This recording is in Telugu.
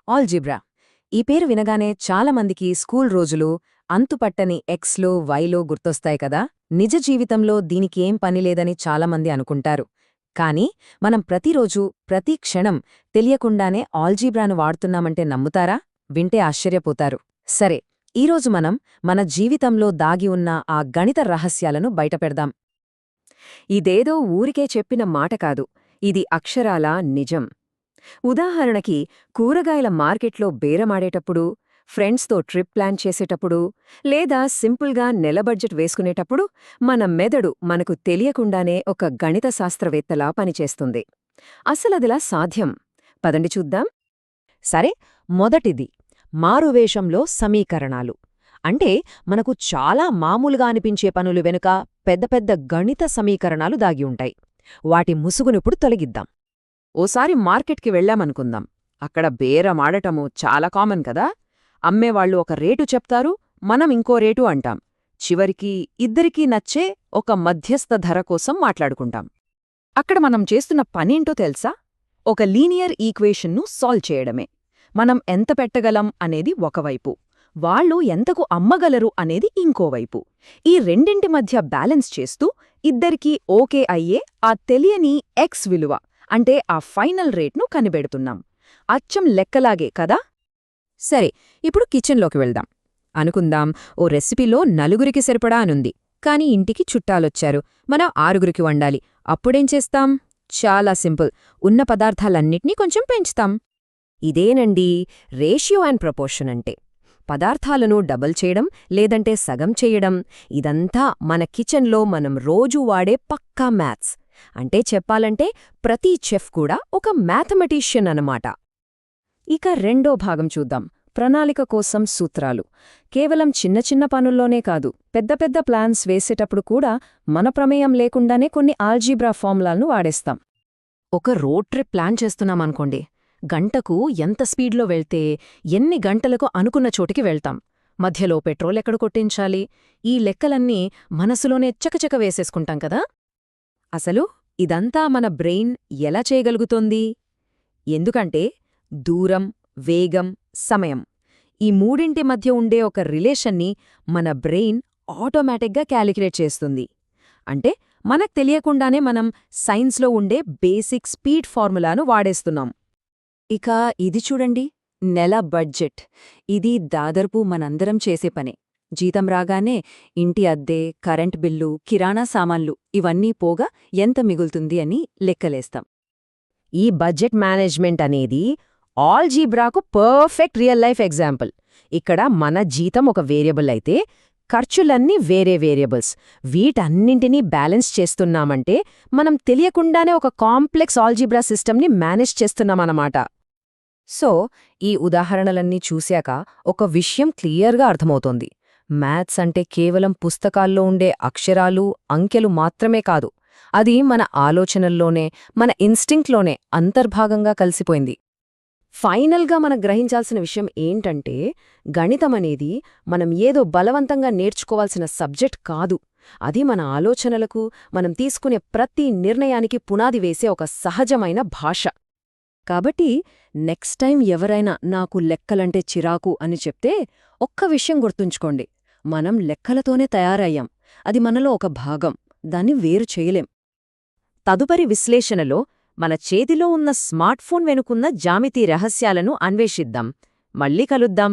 ఆల్జీబ్రా. ఈ పేరు వినగానే చాలామందికి స్కూల్ రోజులు, అంతుపట్టని ఎక్స్లో వైలో గుర్తొస్తాయి కదా. నిజ జీవితంలో దీనికేం పనిలేదని చాలామంది అనుకుంటారు. కానీ మనం ప్రతిరోజూ ప్రతి క్షణం తెలియకుండానే ఆల్జీబ్రాను వాడుతున్నామంటే నమ్ముతారా? వింటే ఆశ్చర్యపోతారు. సరే, ఈరోజు మనం మన జీవితంలో దాగి ఉన్న ఆ గణిత రహస్యాలను బయటపెడదాం. ఇదేదో ఊరికే చెప్పిన మాట కాదు, ఇది అక్షరాలా నిజం. ఉదాహరణకి, కూరగాయల మార్కెట్లో బేరమాడేటప్పుడు, ఫ్రెండ్స్తో ట్రిప్ ప్లాన్ చేసేటప్పుడు, లేదా సింపుల్గా నెల బడ్జెట్ వేసుకునేటప్పుడు మన మెదడు మనకు తెలియకుండానే ఒక గణిత శాస్త్రవేత్తలా పనిచేస్తుంది. అసలదిలా సాధ్యం? పదండి చూద్దాం. సరే, మొదటిది మారువేషంలో సమీకరణాలు. అంటే మనకు చాలా మామూలుగా అనిపించే పనులు వెనుక పెద్ద పెద్ద గణిత సమీకరణాలు దాగి ఉంటాయి. వాటి ముసుగునిప్పుడు తొలగిద్దాం. ఓసారి మార్కెట్కి వెళ్ళామనుకుందాం. అక్కడ బేరమాడటము చాలా కామన్ కదా. అమ్మేవాళ్లు ఒక రేటు చెప్తారు, మనం ఇంకో రేటు అంటాం. చివరికి ఇద్దరికీ నచ్చే ఒక మధ్యస్థ ధర కోసం మాట్లాడుకుంటాం. అక్కడ మనం చేస్తున్న పనేంటో తెలుసా? ఒక లీనియర్ ఈక్వేషన్ను సాల్వ్ చేయడమే. మనం ఎంత పెట్టగలం అనేది ఒకవైపు, వాళ్ళు ఎంతకు అమ్మగలరు అనేది ఇంకోవైపు. ఈ రెండింటి మధ్య బ్యాలెన్స్ చేస్తూ ఇద్దరికీ ఓకే అయ్యే ఆ తెలియని ఎక్స్ విలువ, అంటే ఆ ఫైనల్ రేట్ను కనిపెడుతున్నాం. అచ్చం లెక్కలాగే కదా. సరే, ఇప్పుడు కిచెన్లోకి వెళ్దాం. అనుకుందాం, ఓ రెసిపీలో నలుగురికి సరిపడా అనుంది. కాని ఇంటికి చుట్టాలొచ్చారు, మనం 6గురికి వండాలి. అప్పుడేం చేస్తాం? చాలా సింపుల్, ఉన్న పదార్థాలన్నిటినీ కొంచెం పెంచుతాం. ఇదేనండి రేషియో అండ్ ప్రపోర్షన్ అంటే. పదార్థాలను డబుల్ చేయడం, లేదంటే సగం చేయడం, ఇదంతా మన కిచెన్లో మనం రోజూ వాడే పక్కా మ్యాథ్స్. అంటే చెప్పాలంటే ప్రతి చెఫ్ కూడా ఒక మ్యాథమెటీషియన్ అన్నమాట. ఇక రెండో భాగం చూద్దాం, ప్రణాళిక కోసం సూత్రాలు. కేవలం చిన్న చిన్న పనుల్లోనే కాదు, పెద్ద పెద్ద ప్లాన్స్ వేసేటప్పుడు కూడా మన ప్రమేయం లేకుండానే కొన్ని ఆల్జీబ్రా ఫార్ములాలను వాడేస్తాం. ఒక రోడ్ ట్రిప్ ప్లాన్ చేస్తున్నామనుకోండి. గంటకు ఎంత స్పీడ్లో వెళ్తే ఎన్ని గంటలకు అనుకున్న చోటికి వెళ్తాం, మధ్యలో పెట్రోల్ ఎక్కడ కొట్టించాలి, ఈ లెక్కలన్నీ మనసులోనే చకచక వేసేసుకుంటాం కదా. అసలు ఇదంతా మన బ్రెయిన్ ఎలా చేయగలుగుతోంది? ఎందుకంటే దూరం, వేగం, సమయం, ఈ మూడింటి మధ్య ఉండే ఒక రిలేషన్ని మన బ్రెయిన్ ఆటోమేటిక్గా క్యాలిక్యులేట్ చేస్తుంది. అంటే మనకు తెలియకుండానే మనం సైన్స్లో ఉండే బేసిక్ స్పీడ్ ఫార్ములాను వాడేస్తున్నాం. ఇక ఇది చూడండి, నెల బడ్జెట్. ఇది దాదాపు మనందరం చేసే పనే. జీతం రాగానే ఇంటి అద్దె, కరెంట్ బిల్లు, కిరాణా సామాన్లు ఇవన్నీ పోగా ఎంత మిగులుతుంది అని లెక్కలేస్తాం. ఈ బడ్జెట్ మేనేజ్మెంట్ అనేది ఆల్జీబ్రాకు పర్ఫెక్ట్ రియల్ లైఫ్ ఎగ్జాంపుల్. ఇక్కడ మన జీతం ఒక వేరియబుల్ అయితే, ఖర్చులన్నీ వేరే వేరియబుల్స్. వీటన్నింటినీ బ్యాలెన్స్ చేస్తున్నామంటే మనం తెలియకుండానే ఒక కాంప్లెక్స్ ఆల్జీబ్రా సిస్టమ్ని మేనేజ్ చేస్తున్నామన్నమాట. సో, ఈ ఉదాహరణలన్నీ చూశాక ఒక విషయం క్లియర్గా అర్థమవుతోంది. మ్యాథ్స్ అంటే కేవలం పుస్తకాల్లో ఉండే అక్షరాలు, అంకెలు మాత్రమే కాదు. అది మన ఆలోచనల్లోనే, మన ఇన్స్టింక్ట్లోనే అంతర్భాగంగా కలిసిపోయింది. ఫైనల్గా మనం గ్రహించాల్సిన విషయం ఏంటంటే, గణితమనేది మనం ఏదో బలవంతంగా నేర్చుకోవాల్సిన సబ్జెక్ట్ కాదు. అది మన ఆలోచనలకు, మనం తీసుకునే ప్రతి నిర్ణయానికి పునాది వేసే ఒక సహజమైన భాష. కాబట్టి నెక్స్ట్ టైం ఎవరైనా నాకు లెక్కలంటే చిరాకు అని చెప్తే ఒక్క విషయం గుర్తుంచుకోండి, మనం లెక్కలతోనే తయారయ్యాం. అది మనలో ఒక భాగం, దాన్ని వేరు చేయలేం. తదుపరి విశ్లేషణలో మన చేతిలో ఉన్న స్మార్ట్ఫోన్ వెనుకున్న జామితీ రహస్యాలను అన్వేషిద్దాం. మళ్ళీ కలుద్దాం.